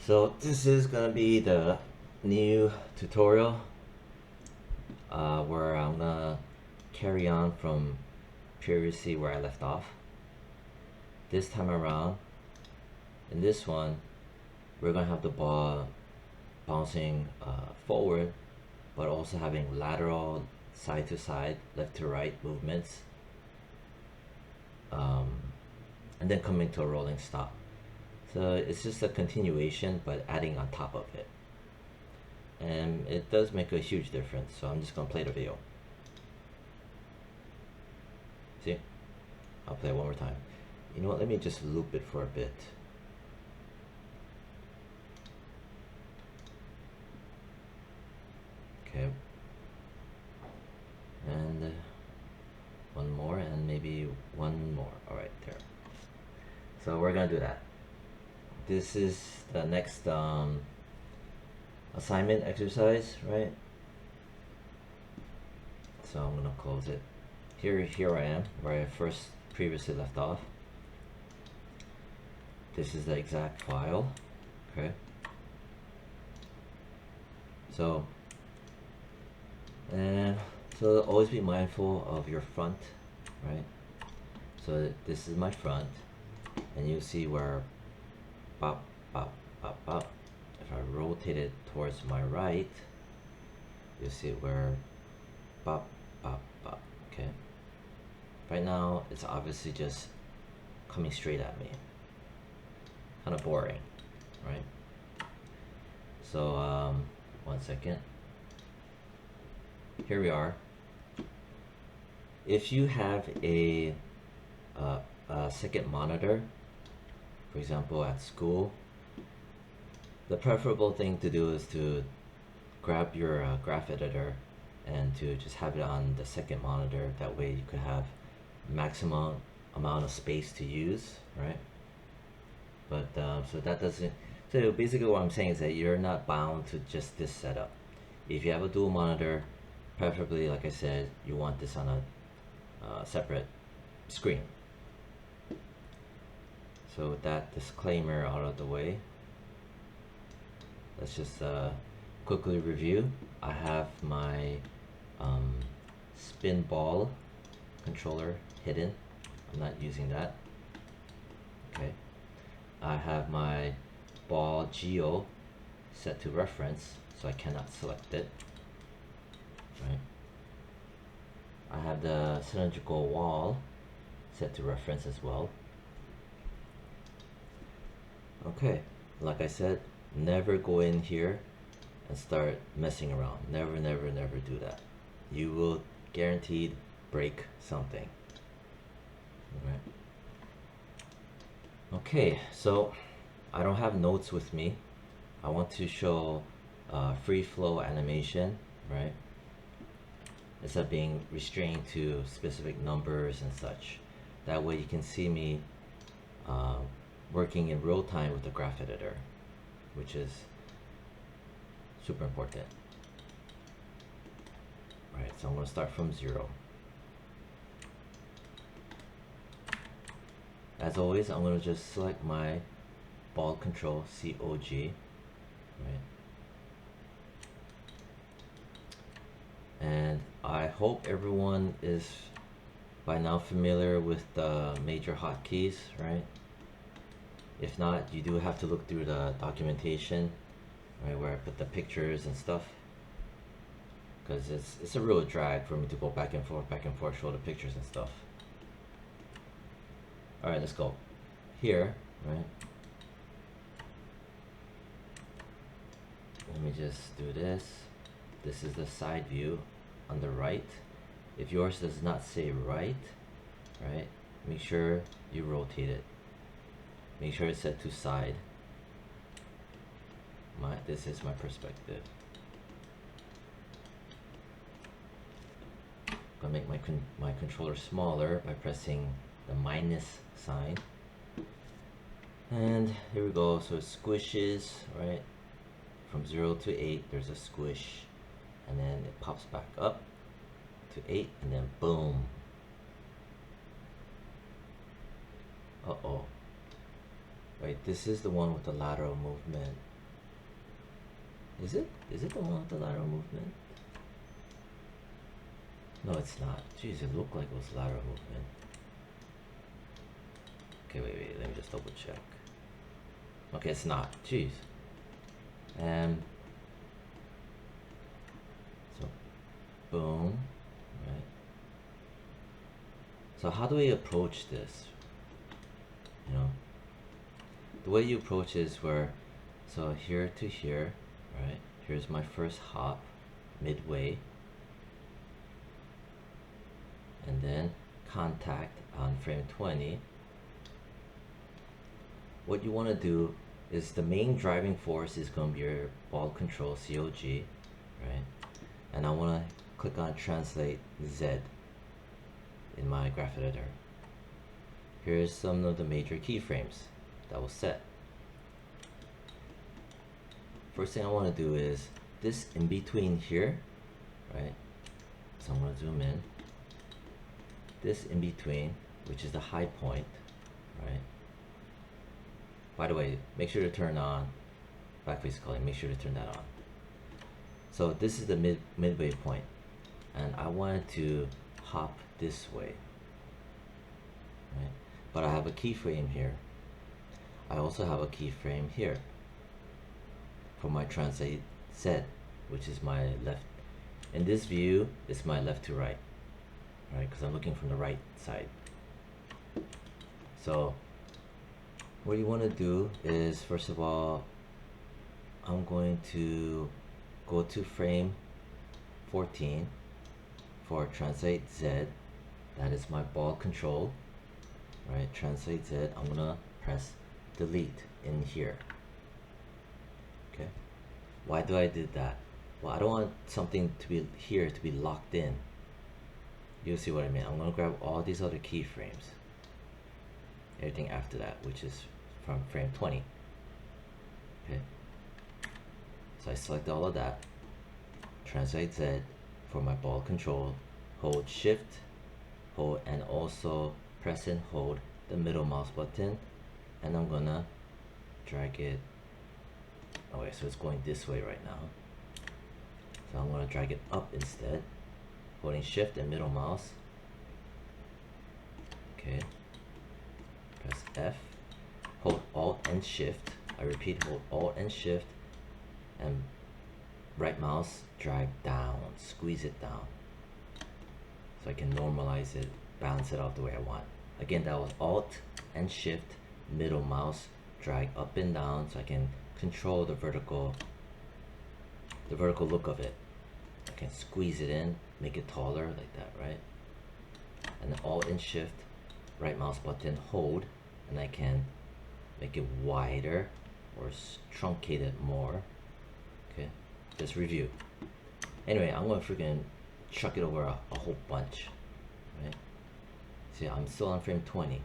So this is gonna be the new tutorial where I'm gonna carry on from previously where I left off. This time around, in this one, we're gonna have the ball bouncing forward, but also having lateral, side to side, left to right movements, and then coming to a rolling stop. So it's just a continuation, but adding on top of it. And it does make a huge difference, so I'm just gonna play the video. See? I'll play it one more time. You know what, let me just loop it for a bit. Okay. And one more, and maybe one more. Alright, there. So we're gonna do that. This is the next assignment exercise, right? So I'm gonna close it. Here I am, where I first previously left off. This is the exact file, okay? So, so always be mindful of your front, right? So this is my front, and you see where bop, bop, bop, bop. If I rotate it towards my right, you see where bop, bop, bop, okay? Right now, it's obviously just coming straight at me. Kind of boring, right? So, 1 second. Here we are. If you have a second monitor, for example at school, the preferable thing to do is to grab your graph editor and to just have it on the second monitor. That way you could have maximum amount of space to use, right? But so that doesn't, so basically what I'm saying is that you're not bound to just this setup. If you have a dual monitor, preferably, like I said, you want this on a separate screen. So with that disclaimer out of the way, let's just quickly review. I have my spin ball controller hidden. I'm not using that. Okay. I have my ball geo set to reference, so I cannot select it. Right. I have the cylindrical wall set to reference as well. Okay, like I said, never go in here and start messing around. Never, never, never do that. You will guaranteed break something. Right. Okay, so I don't have notes with me. I want to show free flow animation, right? Instead of being restrained to specific numbers and such. That way you can see me working in real time with the graph editor, which is super important. Right, so I'm going to start from 0. As always, I'm going to just select my ball control, COG, right? And I hope everyone is by now familiar with the major hotkeys, right? If not, you do have to look through the documentation, right, where I put the pictures and stuff, because it's a real drag for me to go back and forth, show the pictures and stuff. All right, let's go. Here, right? Let me just do this. This is the side view on the right. If yours does not say right, make sure you rotate it. Make sure it's set to side. This is my perspective. I'm gonna make my controller smaller by pressing the minus sign. And here we go. So it squishes, right? From 0 to 8, there's a squish, and then it pops back up to 8, and then boom. Uh-oh. Wait, this is the one with the lateral movement. Is it? Is it the one with the lateral movement? No, it's not. Jeez, it looked like it was lateral movement. Okay, wait, let me just double check. Okay, it's not. Jeez. And so, boom, right? So how do we approach this? You know, the way you approach is where, so here to here, right? Here's my first hop, midway, and then contact on frame 20. What you want to do is the main driving force is going to be your ball control COG, right? And I want to click on translate Z in my graph editor. Here's some of the major keyframes that will set. First thing I want to do is this in between here, right? So I'm going to zoom in. This in between, which is the high point, right? By the way, make sure to turn on backface culling. Make sure to turn that on. So this is the midway point, and I want to hop this way, right? But I have a keyframe here. I also have a keyframe here for my translate Z, which is my left. In this view, it's my left to right, right? Because I'm looking from the right side. So what you want to do is, first of all, I'm going to go to frame 14 for translate Z. That is my ball control, right? Translate Z. I'm gonna press delete in here. Okay. Why do I did that? Well, I don't want something to be here to be locked in. You'll see what I mean. I'm gonna grab all these other keyframes, everything after that, which is from frame 20. Okay. So I select all of that, translate Z for my ball control, hold shift, hold, and also press and hold the middle mouse button, and I'm gonna drag it. Okay, so it's going this way right now. So I'm gonna drag it up instead, holding shift and middle mouse. Okay, press F, hold alt and shift. I repeat, hold alt and shift, and right mouse, drag down, squeeze it down, so I can normalize it, balance it out the way I want. Again, that was alt and shift, middle mouse, drag up and down, so I can control the vertical look of it. I can squeeze it in, make it taller like that, right? And then alt and shift, right mouse button, hold, and I can make it wider or truncate it more. Okay, just review. Anyway, I'm gonna freaking chuck it over a whole bunch, right? See, I'm still on frame 20.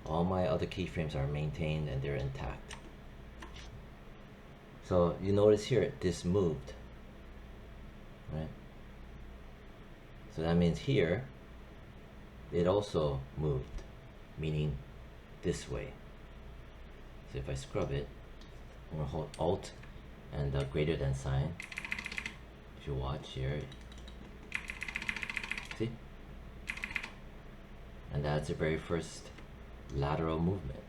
All my other keyframes are maintained and they're intact. So you notice here, this moved, right? So that means here, it also moved, meaning this way. So if I scrub it, I'm gonna hold Alt and the greater than sign. If you watch here, see? And that's the very first lateral movement.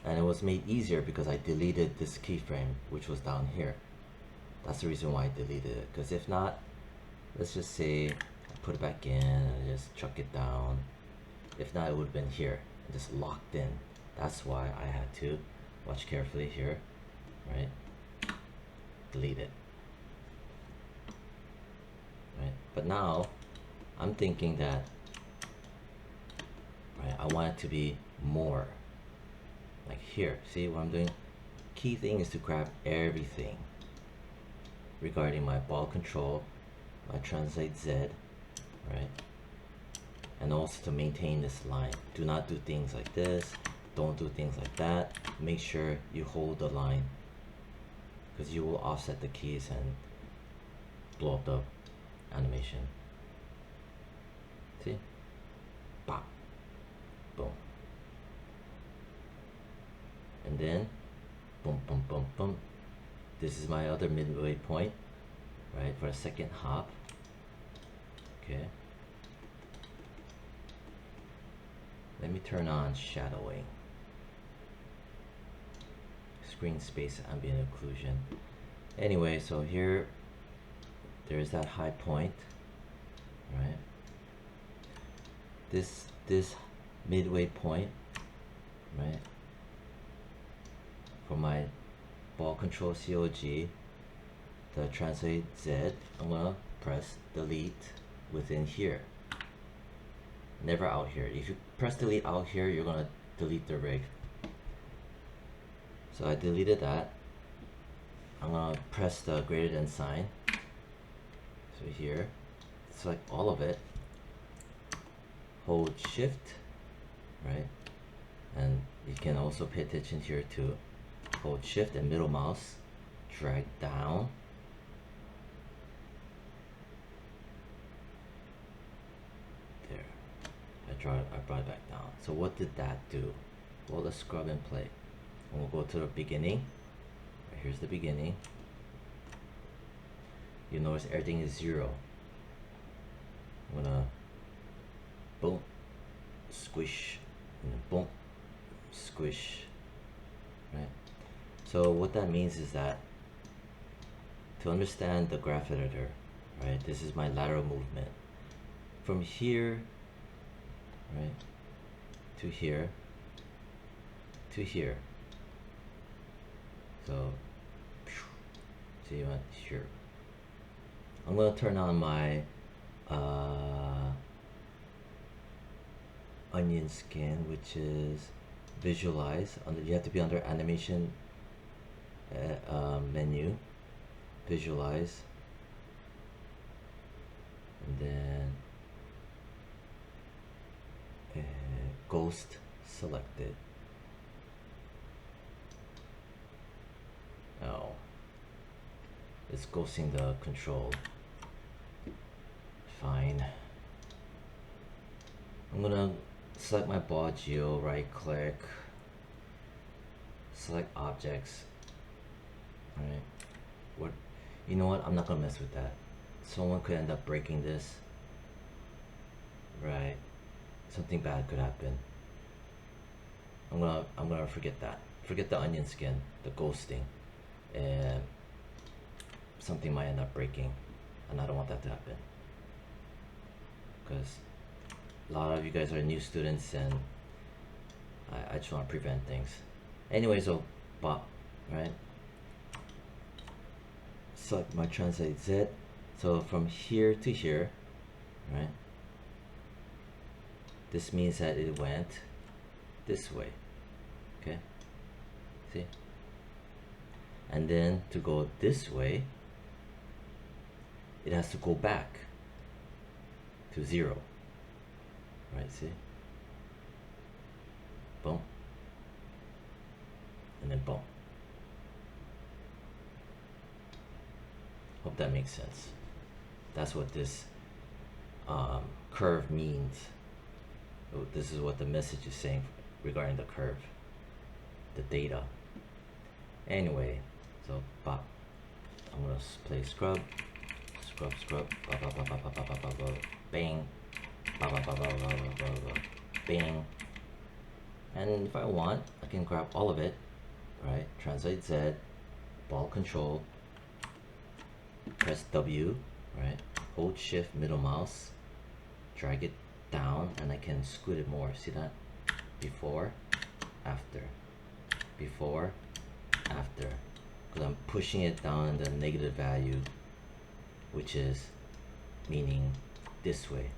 And it was made easier because I deleted this keyframe, which was down here. That's the reason why I deleted it, because if not, let's just say I put it back in and just chuck it down. If not, it would have been here, just locked in. That's why I had to watch carefully here, right? Delete it, right? But now I'm thinking that, right, I want it to be more like here. See what I'm doing? Key thing is to grab everything regarding my ball control, my translate Z, right? And also to maintain this line. Do not do things like this. Don't do things like that. Make sure you hold the line, because you will offset the keys and blow up the animation. See? Pop. Boom. and then boom, boom, boom, boom. This is my other midway point, right, for a second hop. Okay. Let me turn on shadowing. Screen space ambient occlusion. Anyway, so here there's that high point, right? This midway point, right? For my ball control COG, the translate Z, I'm gonna press delete within here. Never out here. If you press delete out here, you're gonna delete the rig. So I deleted that. I'm gonna press the greater than sign. So here, select all of it. Hold shift, right? And you can also pay attention here to hold shift and middle mouse, drag down. There, I brought it back down. So what did that do? Well, let's scrub and play. And we'll go to the beginning. Here's the beginning. You notice everything is 0. I'm gonna boom, squish, and then boom, squish, right? So what that means is that to understand the graph editor, right, this is my lateral movement. From here, right, to here, to here. So, see you here. I'm gonna turn on my onion skin, which is visualize. You have to be under animation menu, visualize, and then ghost selected. Oh, it's ghosting the control. Fine. I'm gonna select my ball geo, right click, select objects. Alright. What, you know what? I'm not gonna mess with that. Someone could end up breaking this. Right. Something bad could happen. I'm gonna forget that. Forget the onion skin, the ghosting. And something might end up breaking, and I don't want that to happen, because a lot of you guys are new students, and I just want to prevent things. Anyway, so bop, right? Select my translate Z. So from here to here, right? This means that it went this way. Okay, see? And then to go this way, it has to go back to 0. Right, see? Boom. And then boom. Hope that makes sense. That's what this curve means. This is what the message is saying regarding the curve, the data. Anyway, so bop. I'm gonna play scrub, scrub, scrub, bop, bop, bop, bop, bop, bop, bop, bop, bang, bop, bop, bop, bop, bop, bop, bop, bop, bang. And if I want, I can grab all of it, right? Translate Z, ball control, press W, right? Hold shift, middle mouse, drag it down, and I can squid it more. See that? Before, after, before, after, because I'm pushing it down in the negative value, which is meaning this way.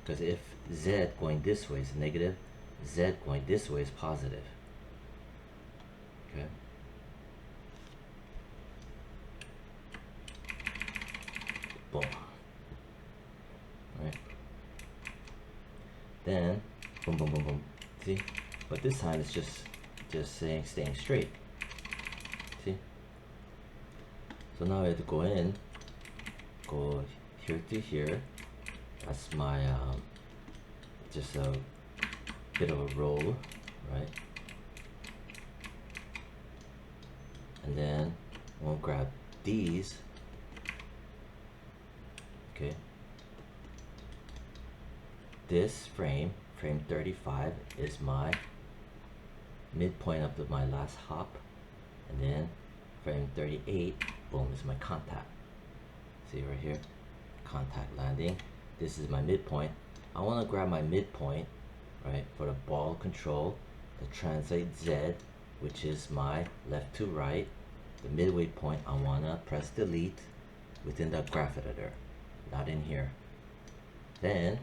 Because if Z going this way is negative, Z going this way is positive. Okay. Boom. Right. Then boom, boom, boom, boom. See? But this time it's just staying straight. See? So now I have to go in, go here to here. That's my just a bit of a roll, right? and then we'll grab these. Okay, this frame 35, is my midpoint of my last hop, and then frame 38, boom, is my contact. See right here, contact landing. This is my midpoint. I want to grab my midpoint, right, for the ball control, the translate Z, which is my left to right. The midway point, I want to press delete within the graph editor, not in here. Then,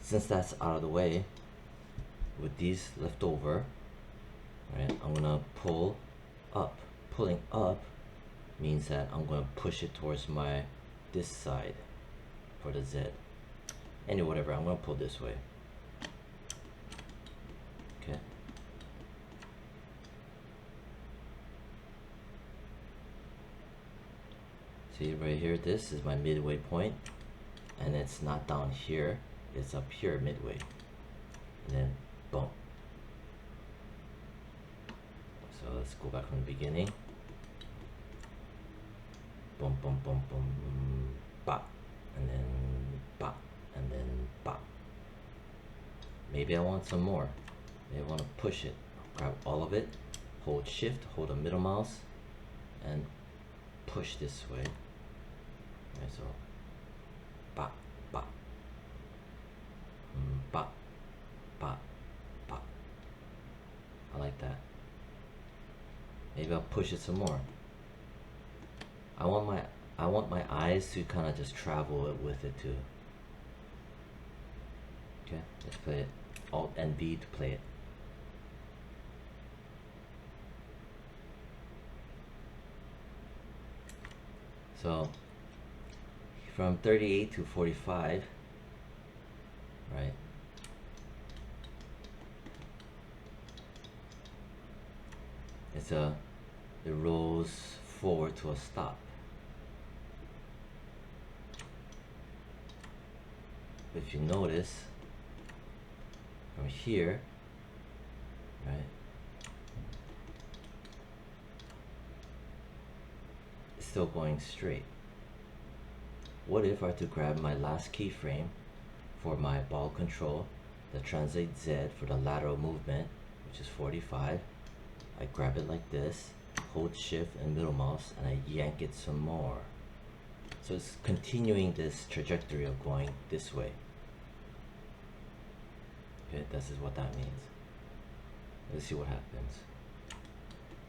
since that's out of the way, with these left over, right, I'm gonna pull up. Pulling up means that I'm gonna push it towards this side for the Z. Anyway, whatever, I'm gonna pull this way. Okay. See right here, this is my midway point, and it's not down here, it's up here midway, and then boom. So let's go back from the beginning. Boom, boom, boom, boom, bop, and then bop, and then bop. Maybe I want some more. Maybe I want to push it. Grab all of it, hold shift, hold the middle mouse, and push this way. Okay, so bop, bop, bop, bop, bop. I like that. Maybe I'll push it some more. I want my eyes to kind of just travel with it too. Okay, let's play it. Alt and B to play it. So from 38 to 45, right? It rolls forward to a stop. If you notice, from here, right, it's still going straight. What if I were to grab my last keyframe for my ball control, the translate Z for the lateral movement, which is 45, I grab it like this, hold shift and middle mouse, and I yank it some more. So it's continuing this trajectory of going this way. Okay, this is what that means. Let's see what happens.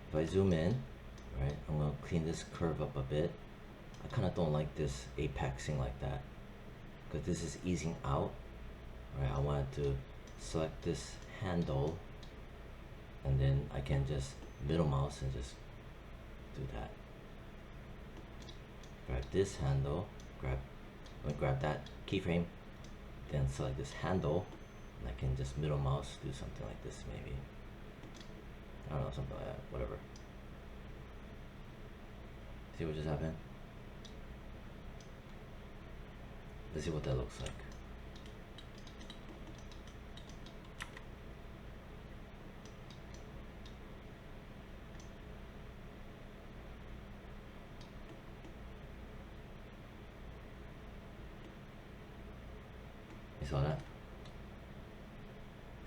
If I zoom in, right, I'm gonna clean this curve up a bit. I kind of don't like this apexing like that, because this is easing out. Right, I wanted to select this handle, and then I can just middle mouse and just do that. Grab this handle, I'm gonna grab that keyframe, then select this handle, and I can just middle mouse, do something like this maybe. I don't know, something like that, whatever. See what just happened? Let's see what that looks like. You saw that?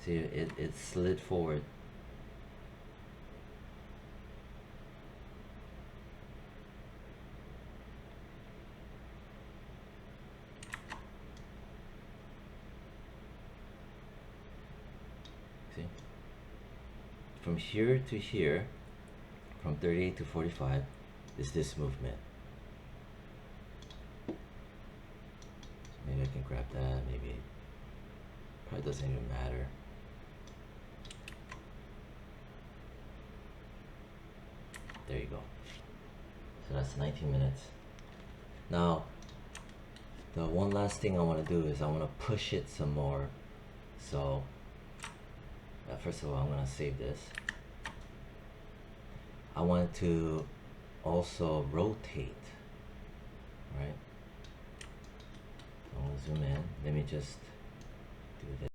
See, it slid forward. See? From here to here, from 38 to 45, is this movement. Maybe I can grab that, maybe. Probably doesn't even matter. There you go. So that's 19 minutes. Now, the one last thing I want to do is I want to push it some more. So, first of all, I'm going to save this. I want to also rotate, right? I'm going to zoom in. Let me just do this.